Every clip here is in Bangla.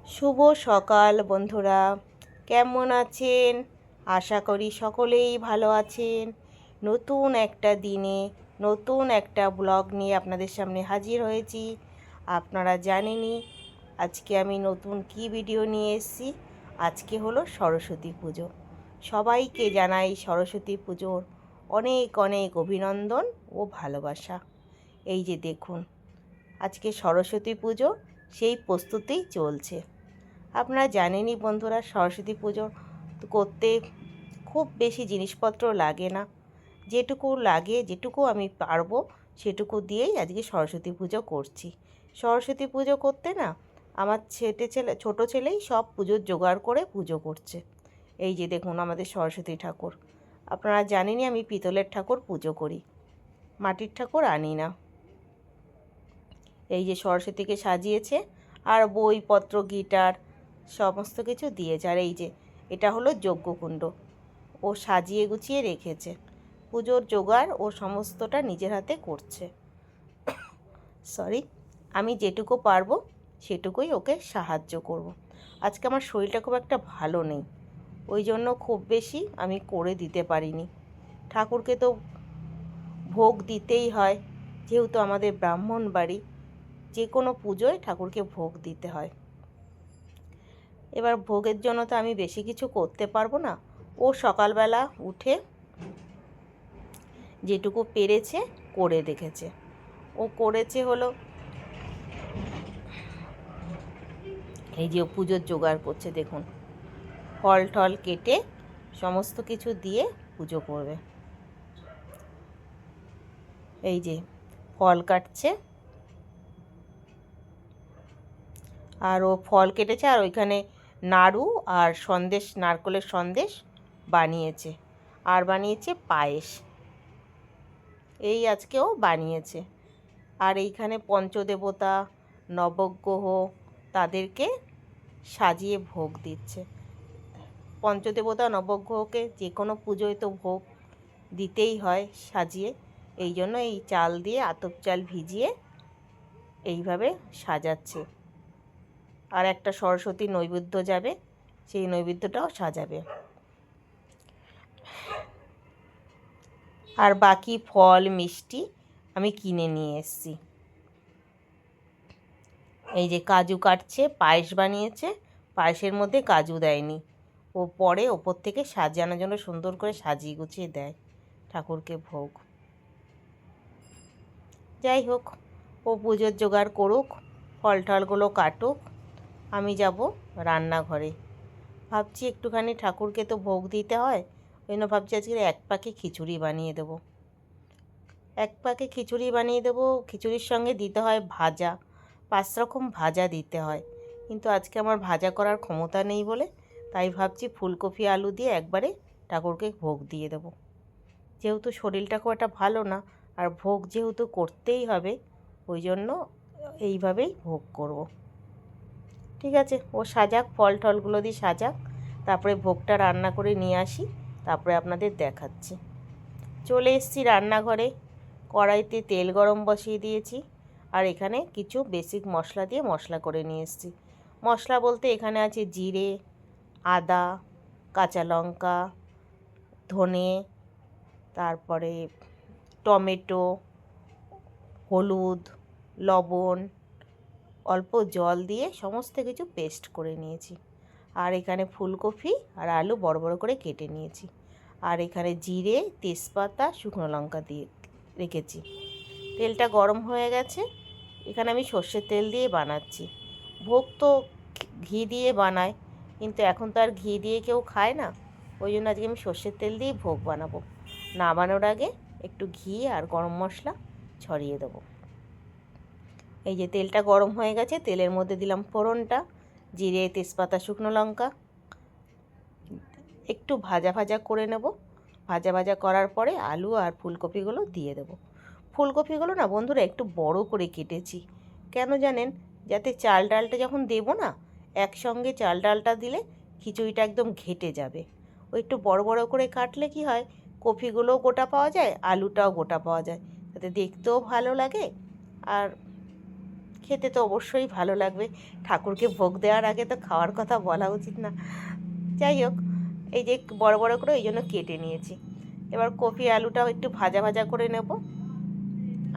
শুভ সকাল বন্ধুরা, কেমন আছেন? আশা করি সকলেই ভালো আছেন। নতুন একটা দিনে নতুন একটা ব্লগ নিয়ে আপনাদের সামনে হাজির হয়েছি। আপনারা জানেনই আজকে আমি নতুন কি ভিডিও নিয়ে এসেছি। আজকে হলো সরস্বতী পুজো। সবাইকে জানাই সরস্বতী পুজোর অনেক অনেক অভিনন্দন ও ভালোবাসা। এই যে দেখুন, আজকে সরস্বতী পুজো, সেই প্রস্তুতিই চলছে। আপনারা জানেনই বন্ধুরা, সরস্বতী পুজো করতে খুব বেশি জিনিসপত্র লাগে না। যেটুকু লাগে, যেটুকু আমি পারবো সেটুকু দিয়েই আজকে সরস্বতী পুজো করছি। সরস্বতী পুজো করতে না আমার ছোটো ছেলেই সব পুজোর জোগাড় করে পুজো করছে। এই যে দেখুন আমাদের সরস্বতী ঠাকুর। আপনারা জানেনই আমি পিতলের ঠাকুর পুজো করি, মাটির ঠাকুর আনি না। এই যে সরস্বতীকে সাজিয়েছে, আর বইপত্র, গিটার সমস্ত কিছু দিয়েছে। আর এই যে এটা হলো যজ্ঞকুণ্ড, ও সাজিয়ে গুছিয়ে রেখেছে। পুজোর জোগাড় ও সমস্তটা নিজের হাতে করছে। আমি যেটুকু পারবো সেটুকুই ওকে সাহায্য করব। আজকে আমার শরীরটা খুব একটা ভালো নেই, ওই জন্য খুব বেশি আমি করে দিতে পারিনি। ঠাকুরকে তো ভোগ দিতেই হয়, যেহেতু আমাদের ব্রাহ্মণ বাড়ি, যে কোনো পুজোয় ঠাকুরকে ভোগ দিতে হয়। এবার ভোগের জন্য তো আমি বেশি কিছু করতে পারবো না। ও সকালবেলা উঠে যেটুকু পেরেছে করে দেখেছে। ও করেছে হলো এই যে পুজোর জোগাড় করছে, দেখুন ফল টল কেটে সমস্ত কিছু দিয়ে পুজো করবে। এই যে ফল কাটছে, আর ও ফল কেটেছে, আর ওইখানে নাড়ু আর সন্দেশ, নারকেলের সন্দেশ বানিয়েছে, আর বানিয়েছে পায়েস। এই আজকেও বানিয়েছে। আর এইখানে পঞ্চদেবতা, নবগ্রহ, তাদেরকে সাজিয়ে ভোগ দিচ্ছে। পঞ্চদেবতা নবগ্রহকে যে কোনো পুজোয় তো ভোগ দিতেই হয় সাজিয়ে, এই জন্য এই চাল দিয়ে, আতপ চাল ভিজিয়ে এইভাবে সাজাচ্ছে। আর একটা সরস্বতী নৈবেদ্য যাবে, সেই নৈবেদ্যটাও সাজাবে। আর বাকি ফল মিষ্টি আমি কিনে নিয়ে এসেছি। এই যে কাজু কাটছে, পায়েস বানিয়েছে, পায়েসের মধ্যে কাজু দেয়নি, ও পরে ওপর থেকে সাজানোর জন্য সুন্দর করে সাজিয়ে গুছিয়ে দেয় ঠাকুরকে ভোগ। যাই হোক, ও পুজোর জোগাড় করুক, ফল টলগুলো কাটুক, আমি যাব রান্নাঘরে। ভাবছি একটুখানি ঠাকুরকে তো ভোগ দিতে হয়, ওই জন্য ভাবছি আজকে এক পাকে খিচুড়ি বানিয়ে দেবো। এক পাকে খিচুড়ি বানিয়ে দেবো। খিচুড়ির সঙ্গে দিতে হয় ভাজা, 5 রকম ভাজা দিতে হয়, কিন্তু আজকে আমার ভাজা করার ক্ষমতা নেই বলে তাই ভাবছি ফুলকপি আলু দিয়ে একবারে ঠাকুরকে ভোগ দিয়ে দেবো। যেহেতু শরীরটা খুব একটা ভালো না, আর ভোগ যেহেতু করতেই হবে, ওই জন্য এইভাবেই ভোগ করব। ঠিক আছে, ও সাজাক, ফল টলগুলো দিয়ে সাজাক, তারপরে ভোগটা রান্না করে নিয়ে আসি, তারপরে আপনাদের দেখাচ্ছি। চলে এসেছি রান্নাঘরে, কড়াইতে তেল গরম বসিয়ে দিয়েছি, আর এখানে কিছু বেসিক মশলা দিয়ে মশলা করে নিয়ে এসেছি। মশলা বলতে এখানে আছে জিরে, আদা, কাঁচা লঙ্কা, ধনে, তারপরে টমেটো, হলুদ, লবণ, অল্প জল দিয়ে সমস্ত কিছু পেস্ট করে নিয়েছি। আর এখানে ফুলকপি আর আলু বড় বড় করে কেটে নিয়েছি। আর এখানে জিরে, তেজপাতা, শুকনো লঙ্কা দিয়ে রেখেছি। তেলটা গরম হয়ে গেছে, এখানে আমি সর্ষের তেল দিয়ে বানাচ্ছি। ভোগ তো ঘি দিয়ে বানায়, কিন্তু এখন তো আর ঘি দিয়ে কেউ খায় না, ওই জন্য আজকে আমি সর্ষের তেল দিয়েই ভোগ বানাবো। নামানোর আগে একটু ঘি আর গরম মশলা ছড়িয়ে দেবো। এই যে তেলটা গরম হয়ে গেছে, তেলের মধ্যে দিলাম ফোড়নটা, জিরে, তেজপাতা, শুকনো লঙ্কা, একটু ভাজা ভাজা করে নেব। ভাজা ভাজা করার পরে আলু আর ফুলকপিগুলো দিয়ে দেবো। ফুলকপিগুলো না বন্ধুরা একটু বড় করে কেটেছি, কেন জানেন? যাতে চাল ডালটা যখন দেবো না, একসঙ্গে চাল ডালটা দিলে খিচুড়িটা একদম ঘেটে যাবে। ওই একটু বড় বড় করে কাটলে কি হয়, কপিগুলোও গোটা পাওয়া যায়, আলুটাও গোটা পাওয়া যায়, তাতে দেখতেও ভালো লাগে, আর খেতে তো অবশ্যই ভালো লাগবে। ঠাকুরকে ভোগ দেওয়ার আগে তো খাওয়ার কথা বলা উচিত না। যাই হোক, এই যে বড় বড় করে এই জন্য কেটে নিয়েছি। এবার কপি আলুটাও একটু ভাজা ভাজা করে নেব,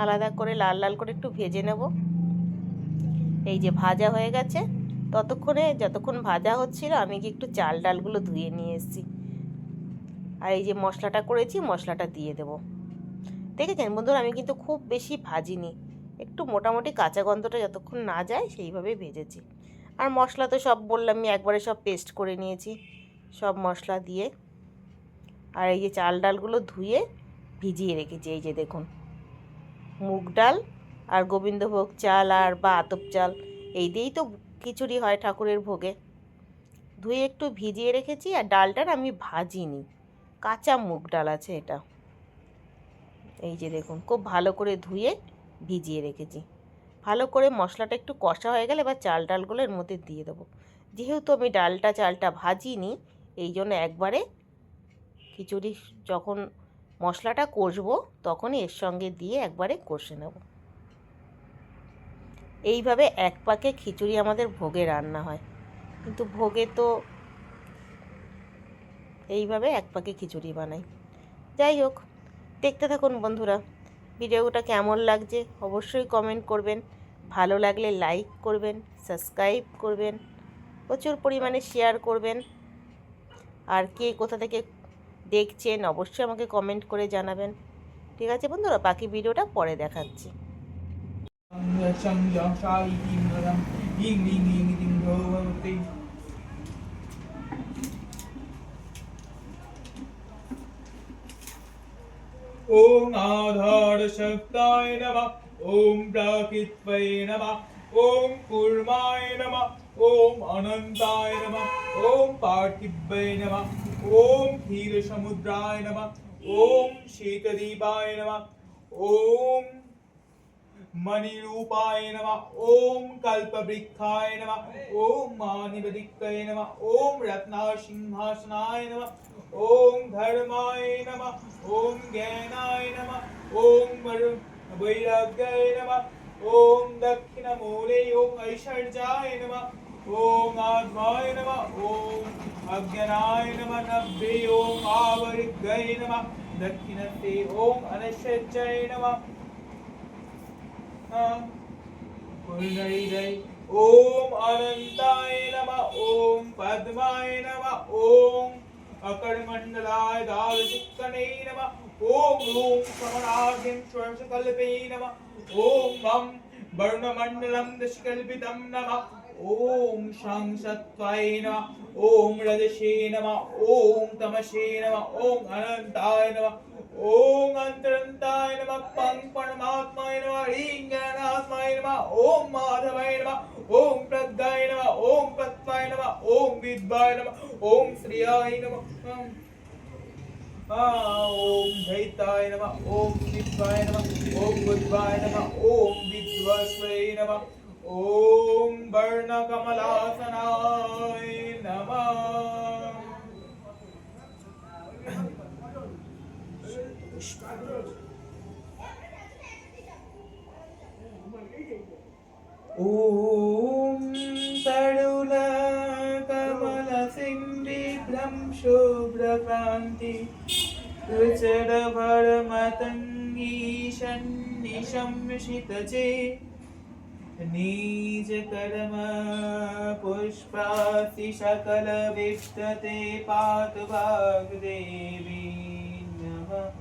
আলাদা করে লাল লাল করে একটু ভেজে নেব। এই যে ভাজা হয়ে গেছে, ততক্ষণে যতক্ষণ ভাজা হচ্ছিল আমি কি একটু চাল ডালগুলো ধুয়ে নিয়ে এসেছি। আর এই যে মশলাটা করেছি, মশলাটা দিয়ে দেবো। দেখেছেন বন্ধুরা, আমি কিন্তু খুব বেশি ভাজিনি, একটু মোটামুটি কাঁচা গন্ধটা যতক্ষণ না যায় সেইভাবে ভেজেছি। আর মশলা তো সব বললাম, আমি একবারে সব পেস্ট করে নিয়েছি সব মশলা দিয়ে। আর এই যে চাল ডালগুলো ধুয়ে ভিজিয়ে রেখেছি, এই যে দেখুন, মুগ ডাল আর গোবিন্দভোগ চাল আর বা আতপ চাল, এই দিয়েই তো খিচুড়ি হয় ঠাকুরের ভোগে। ধুয়ে একটু ভিজিয়ে রেখেছি। আর ডালটার আমি ভাজিনি, কাঁচা মুগ ডাল আছে এটা। এই যে দেখুন, খুব ভালো করে ধুয়ে ভিজিয়ে রেখেছি। ভালো করে মশলাটা একটু কষা হয়ে গেলে এবার চাল ডালগুলো এর মধ্যে দিয়ে দেবো। যেহেতু আমি ডালটা চালটা ভাজিনি, এই জন্য একবারে খিচুড়ি যখন মশলাটা কষবো তখনই এর সঙ্গে দিয়ে একবারে কষে নেব। এইভাবে এক পাকে খিচুড়ি আমাদের ভোগে রান্না হয়, কিন্তু ভোগে তো এইভাবে এক পাকে খিচুড়ি বানাই। যাই হোক, দেখতে থাকুন বন্ধুরা, ভিডিওটা কেমন লাগছে অবশ্যই কমেন্ট করবেন। ভালো লাগলে লাইক করবেন, সাবস্ক্রাইব করবেন, প্রচুর পরিমাণে শেয়ার করবেন। আর কে কোথা থেকে দেখছেন অবশ্যই আমাকে কমেন্ট করে জানাবেন। ঠিক আছে বন্ধুরা, বাকি ভিডিওটা পরে দেখাচ্ছি। ओम आधार शक्ताय नमः। ओम प्राकृत्वय नमः। ओम कूर्माय नमः। ओम अनंताय नमः। ओम पार्थिवाय नमः। ओम क्षीर समुद्राय नमः। ओम शीतदीपाय नमः। ओम मणिरूपाय नमः। ओम कल्पवृक्षाय नमः। ओम मानिवदिक्तये नमः। ओम रत्नसिंहासनाय नमः। ओम धर्माय नमः। ओम ज्ञानाय नमः। ओम वैराग्याय नमः। ओम दक्षिणमूले ओम ऐश्वर्याय नमः। ओम आत्माय नमः। ओम अज्ञानाय नमः। नभ्ये ओम आवृत्तये नमः। दक्षिणस्ते ओम अनश्वराय नमः। ओम अनंताय नमः। ओम पद्माय नमः। ओम अकरमंडलाय दालचिक्कणे नमः। ओम रूम समराज्ञं श्वर्षकल्पे नमः। ओम मम वर्णमंडलं दशकल्पितं नमः। ओम संसत्वाय नमः। ओम रजसे नमः। ओम तमसे नमः। ओम अनंताय नमः। ओम अंतरंताय नमः। पंग परमात्माय नमः। ह्रीं ज्ञानात्माय नमः। ओम माधवाय नमः। ओम प्रज्ञाय नमः। ओम तत्वाय नमः। ओम विद्वाय नमः। ओम श्रियाय नमः। ओम धैताय नमः। ओम विद्वाय नमः। ओम बुद्धाय नमः। ओम विद्वस्वै नमः। ओम वर्णकमलासनाय नमः। ओम तरुण कमल सिंधुभ्रम शुभ्रकांति रुचर भर मतंगी शन्निशंसितचे नीच कर्म पुष्पासि सकल विष्टते पातु वाग्देवी नमः।